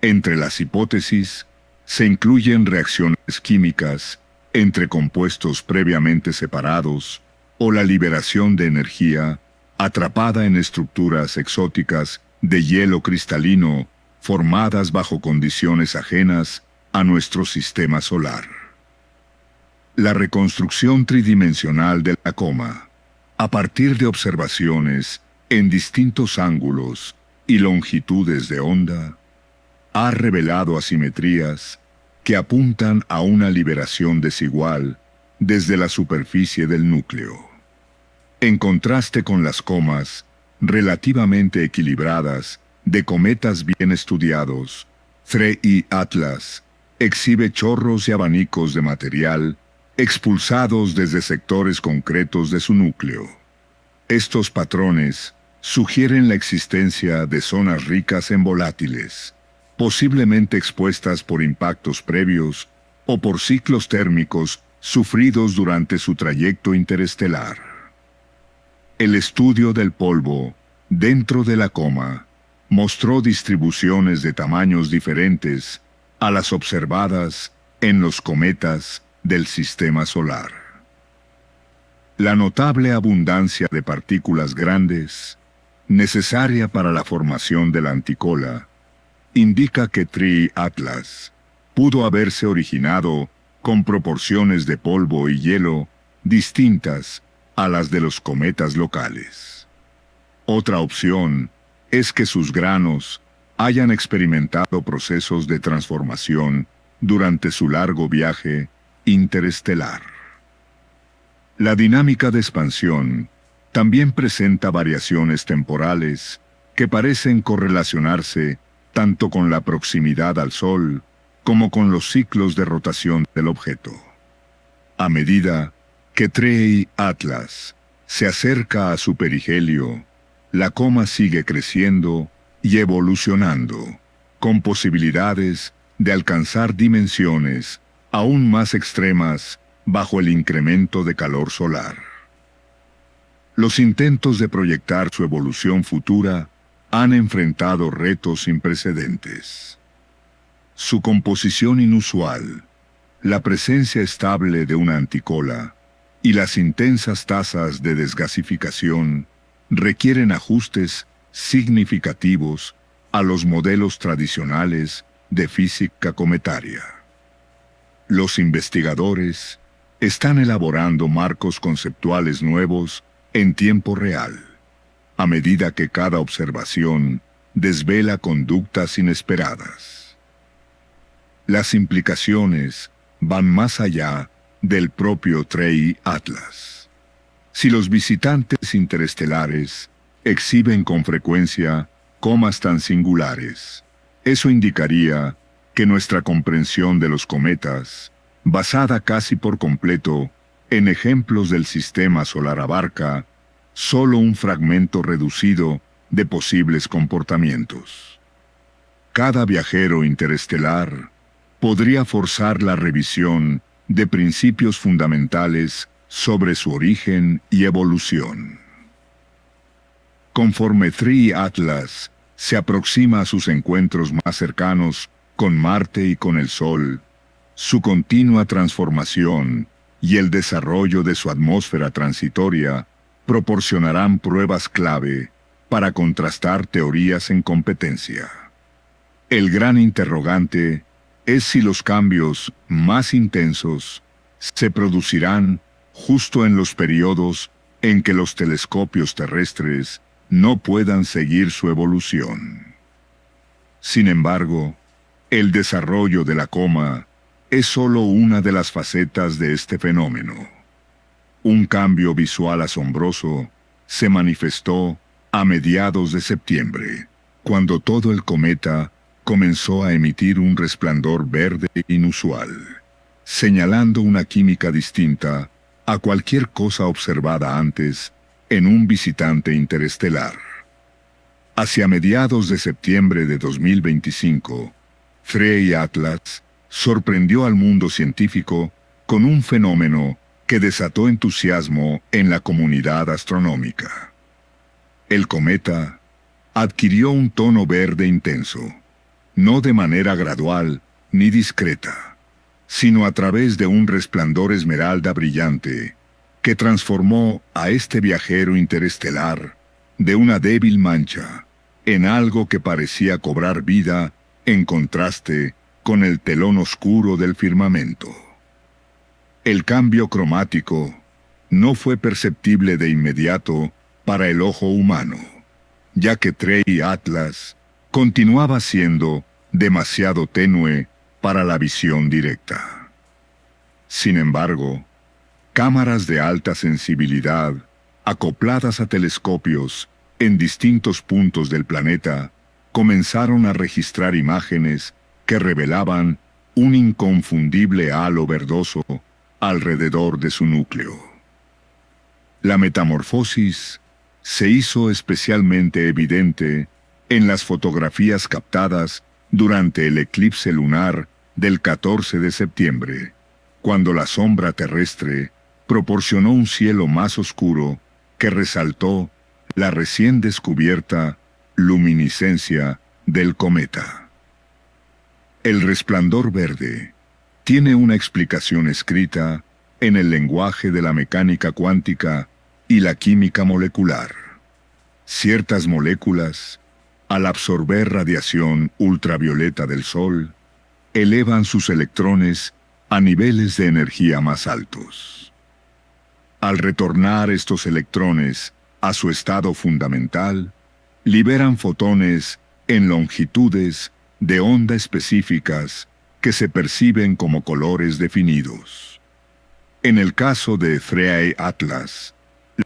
Entre las hipótesis se incluyen reacciones químicas entre compuestos previamente separados o la liberación de energía atrapada en estructuras exóticas de hielo cristalino formadas bajo condiciones ajenas a nuestro sistema solar. La reconstrucción tridimensional de la coma, a partir de observaciones en distintos ángulos y longitudes de onda, ha revelado asimetrías que apuntan a una liberación desigual desde la superficie del núcleo. En contraste con las comas relativamente equilibradas de cometas bien estudiados, Tree Atlas exhibe chorros y abanicos de material expulsados desde sectores concretos de su núcleo. Estos patrones sugieren la existencia de zonas ricas en volátiles, posiblemente expuestas por impactos previos o por ciclos térmicos sufridos durante su trayecto interestelar. El estudio del polvo dentro de la coma mostró distribuciones de tamaños diferentes a las observadas en los cometas del sistema solar. La notable abundancia de partículas grandes, necesaria para la formación de la anticola, indica que Tree Atlas pudo haberse originado con proporciones de polvo y hielo distintas a las de los cometas locales. Otra opción es que sus granos hayan experimentado procesos de transformación durante su largo viaje interestelar. La dinámica de expansión también presenta variaciones temporales que parecen correlacionarse tanto con la proximidad al Sol como con los ciclos de rotación del objeto. A medida que Tree Atlas se acerca a su perihelio, la coma sigue creciendo y evolucionando, con posibilidades de alcanzar dimensiones aún más extremas bajo el incremento de calor solar. Los intentos de proyectar su evolución futura han enfrentado retos sin precedentes. Su composición inusual, la presencia estable de una anticola, y las intensas tasas de desgasificación requieren ajustes significativos a los modelos tradicionales de física cometaria. Los investigadores están elaborando marcos conceptuales nuevos en tiempo real, a medida que cada observación desvela conductas inesperadas. Las implicaciones van más allá del propio TREI Atlas. Si los visitantes interestelares exhiben con frecuencia comas tan singulares, eso indicaría que nuestra comprensión de los cometas, basada casi por completo en ejemplos del sistema solar, abarca solo un fragmento reducido de posibles comportamientos. Cada viajero interestelar podría forzar la revisión de principios fundamentales sobre su origen y evolución. Conforme TREI Atlas se aproxima a sus encuentros más cercanos con Marte y con el Sol, su continua transformación y el desarrollo de su atmósfera transitoria proporcionarán pruebas clave para contrastar teorías en competencia. El gran interrogante es si los cambios más intensos se producirán justo en los periodos en que los telescopios terrestres no puedan seguir su evolución. Sin embargo, el desarrollo de la coma es solo una de las facetas de este fenómeno. Un cambio visual asombroso se manifestó a mediados de septiembre, cuando todo el cometa comenzó a emitir un resplandor verde inusual, señalando una química distinta a cualquier cosa observada antes en un visitante interestelar. Hacia mediados de septiembre de 2025, TREI Atlas sorprendió al mundo científico con un fenómeno que desató entusiasmo en la comunidad astronómica. El cometa adquirió un tono verde intenso, no de manera gradual ni discreta, sino a través de un resplandor esmeralda brillante que transformó a este viajero interestelar de una débil mancha en algo que parecía cobrar vida en contraste con el telón oscuro del firmamento. El cambio cromático no fue perceptible de inmediato para el ojo humano, ya que TREI Atlas continuaba siendo demasiado tenue para la visión directa. Sin embargo, cámaras de alta sensibilidad, acopladas a telescopios en distintos puntos del planeta, comenzaron a registrar imágenes que revelaban un inconfundible halo verdoso alrededor de su núcleo. La metamorfosis se hizo especialmente evidente en las fotografías captadas durante el eclipse lunar del 14 de septiembre, cuando la sombra terrestre proporcionó un cielo más oscuro que resaltó la recién descubierta luminiscencia del cometa. El resplandor verde tiene una explicación escrita en el lenguaje de la mecánica cuántica y la química molecular. Ciertas moléculas, al absorber radiación ultravioleta del Sol, elevan sus electrones a niveles de energía más altos. Al retornar estos electrones a su estado fundamental, liberan fotones en longitudes de onda específicas que se perciben como colores definidos. En el caso de TREI Atlas,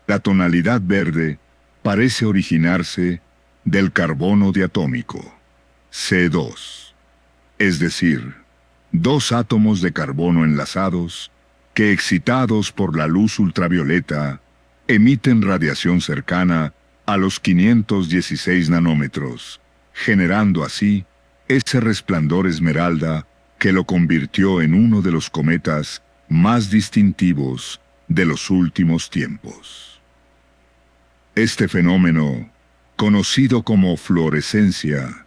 la tonalidad verde parece originarse del carbono diatómico, C2, es decir, dos átomos de carbono enlazados que, excitados por la luz ultravioleta, emiten radiación cercana a los 516 nanómetros, generando así ese resplandor esmeralda que lo convirtió en uno de los cometas más distintivos de los últimos tiempos. Este fenómeno, conocido como fluorescencia,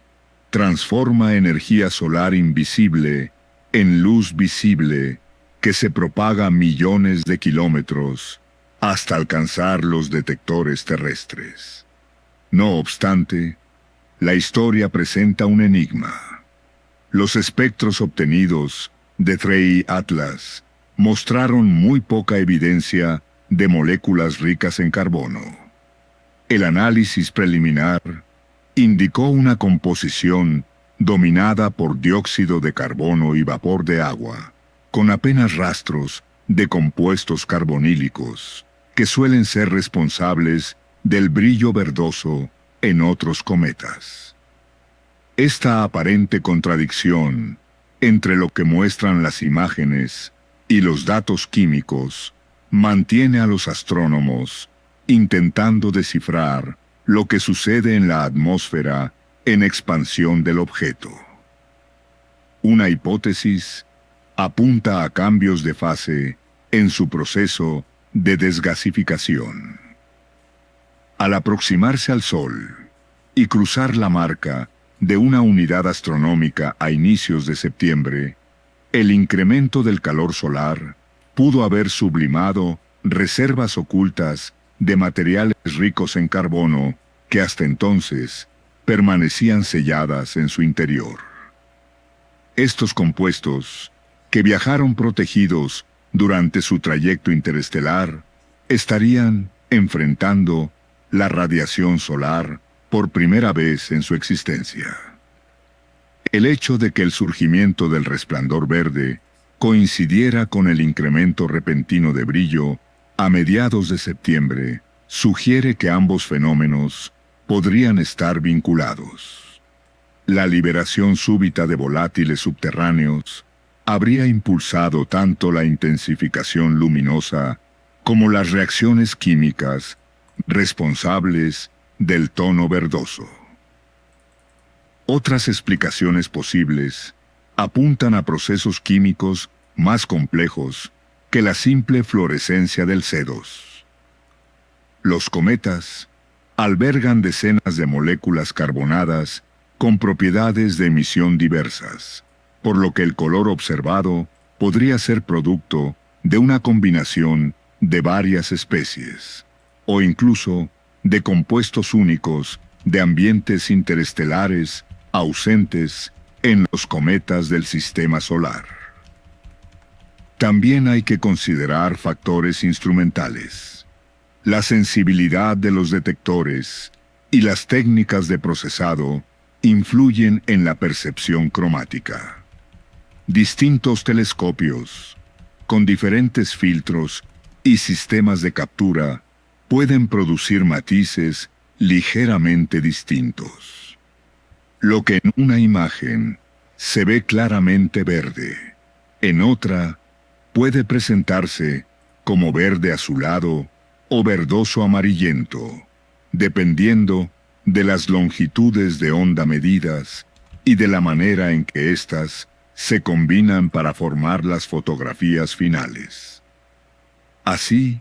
transforma energía solar invisible en luz visible que se propaga millones de kilómetros hasta alcanzar los detectores terrestres. No obstante, la historia presenta un enigma. Los espectros obtenidos de TREI Atlas mostraron muy poca evidencia de moléculas ricas en carbono. El análisis preliminar indicó una composición dominada por dióxido de carbono y vapor de agua, con apenas rastros de compuestos carbonílicos, que suelen ser responsables del brillo verdoso en otros cometas. Esta aparente contradicción entre lo que muestran las imágenes y los datos químicos mantiene a los astrónomos intentando descifrar lo que sucede en la atmósfera en expansión del objeto. Una hipótesis apunta a cambios de fase en su proceso de desgasificación. Al aproximarse al Sol y cruzar la marca de una unidad astronómica a inicios de septiembre, el incremento del calor solar pudo haber sublimado reservas ocultas de materiales ricos en carbono que hasta entonces permanecían selladas en su interior. Estos compuestos, que viajaron protegidos durante su trayecto interestelar, estarían enfrentando la radiación solar por primera vez en su existencia. El hecho de que el surgimiento del resplandor verde coincidiera con el incremento repentino de brillo a mediados de septiembre sugiere que ambos fenómenos podrían estar vinculados. La liberación súbita de volátiles subterráneos habría impulsado tanto la intensificación luminosa como las reacciones químicas responsables del tono verdoso. Otras explicaciones posibles apuntan a procesos químicos más complejos que la simple fluorescencia del C2. Los cometas albergan decenas de moléculas carbonadas con propiedades de emisión diversas, por lo que el color observado podría ser producto de una combinación de varias especies, o incluso de compuestos únicos de ambientes interestelares ausentes en los cometas del sistema solar. También hay que considerar factores instrumentales. La sensibilidad de los detectores y las técnicas de procesado influyen en la percepción cromática. Distintos telescopios, con diferentes filtros y sistemas de captura, pueden producir matices ligeramente distintos. Lo que en una imagen se ve claramente verde, en otra puede presentarse como verde azulado o verdoso amarillento, dependiendo de las longitudes de onda medidas y de la manera en que éstas se combinan para formar las fotografías finales. Así,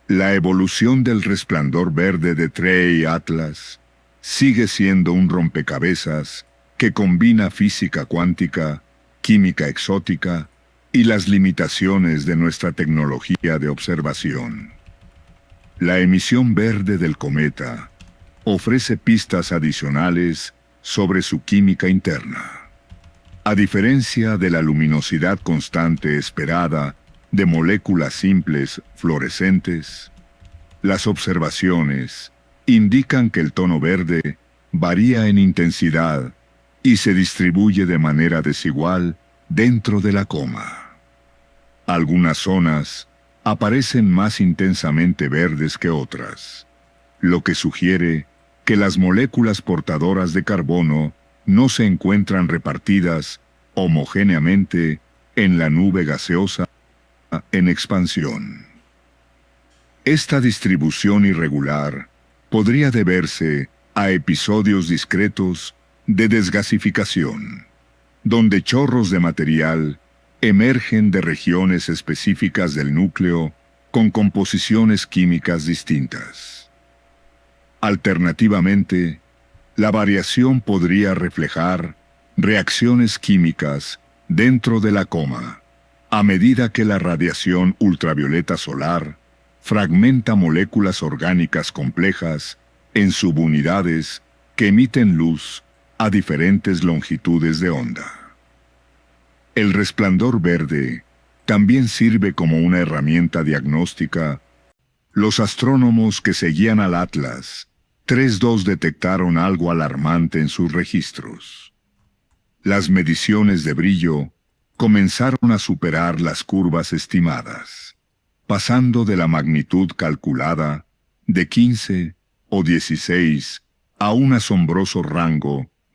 la evolución del resplandor verde de TREI Atlas sigue siendo un rompecabezas que combina física cuántica, química exótica y las limitaciones de nuestra tecnología de observación. La emisión verde del cometa ofrece pistas adicionales sobre su química interna. A diferencia de la luminosidad constante esperada de moléculas simples fluorescentes, las observaciones indican que el tono verde varía en intensidad y se distribuye de manera desigual dentro de la coma. Algunas zonas aparecen más intensamente verdes que otras, lo que sugiere que las moléculas portadoras de carbono no se encuentran repartidas homogéneamente en la nube gaseosa en expansión. Esta distribución irregular podría deberse a episodios discretos de desgasificación, donde chorros de material emergen de regiones específicas del núcleo con composiciones químicas distintas. Alternativamente, la variación podría reflejar reacciones químicas dentro de la coma, A medida que la radiación ultravioleta solar fragmenta moléculas orgánicas complejas en subunidades que emiten luz a diferentes longitudes de onda. El resplandor verde también sirve como una herramienta diagnóstica. Los astrónomos que seguían al Atlas 3.2 detectaron algo alarmante en sus registros. Las mediciones de brillo comenzaron a superar las curvas estimadas, pasando de la magnitud calculada de 15 o 16 a un asombroso rango